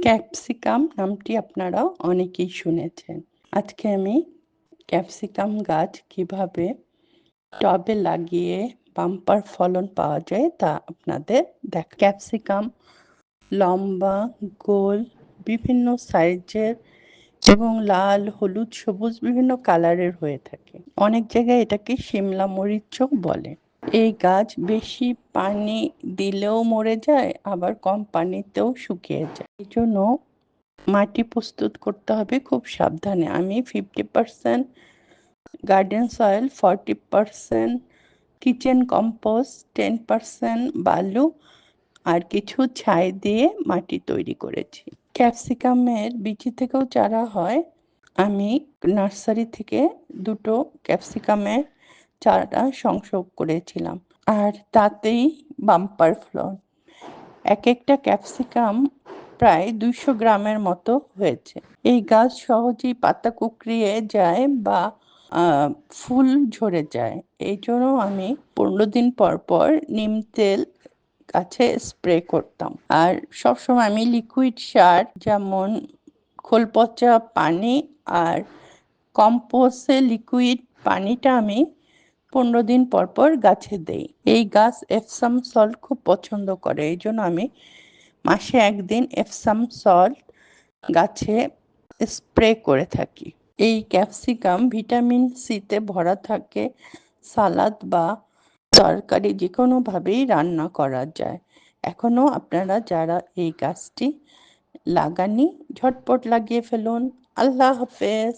Capsicum নামটি আপনারা অনেকেই শুনেছেন। আজকে আমি ক্যাপসিকাম গাছ কিভাবে টবে লাগিয়ে বাম্পার ফলন পাওয়া যায় তা আপনাদের ক্যাপসিকাম লম্বা, গোল, বিভিন্ন সাইজের এবং লাল, হলুদ, সবুজ বিভিন্ন কালারের হয়ে থাকে। অনেক জায়গায় এটাকে শিমলা মরিচও বলে। এই গাছ বেশি পানি দিলেও মরে যায়, আবার কম পানিতেও শুকিয়ে যায়। এই জন্য মাটি প্রস্তুত করতে হবে খুব সাবধানে। আমি 50% গার্ডেন সয়েল, 40% কিচেন কম্পোস্ট, 10% বালু আর কিছু ছাই দিয়ে মাটি তৈরি করেছি। ক্যাপসিকামের বিচি থেকেও চারা হয়। আমি নার্সারি থেকে 2টো ক্যাপসিকামের চারা সংগ্রহ করেছিলাম, আর তাতেই বাম্পার ফলন। এক একটা ক্যাপসিকাম প্রায় 200 গ্রামের মতো হয়েছে। এই গাছ সহজেই পাতা কুঁকড়িয়ে যায় বা ফুল ঝরে যায়। এই জন্য আমি 15 দিন পর পর নিম তেল গাছে স্প্রে করতাম। আর সবসময় আমি লিকুইড সার যেমন খোল পচা পানি আর কম্পোস্টে লিকুইড পানিটা আমি 15 দিন পর পর গাছে দেই। এই গাছ এপসাম সল্ট খুব পছন্দ করে, এই জন্য আমি মাসে 1 দিন এপসাম সল্ট গাছে স্প্রে করে থাকি। এই ক্যাপসিকাম ভিটামিন সিতে ভরা থাকে। সালাদ বা তরকারি যে কোনোভাবেই রান্না করা যায়। এখনো আপনারা যারা এই গাছটি লাগাননি ঝটপট লাগিয়ে ফেলুন। আল্লাহ হাফেজ।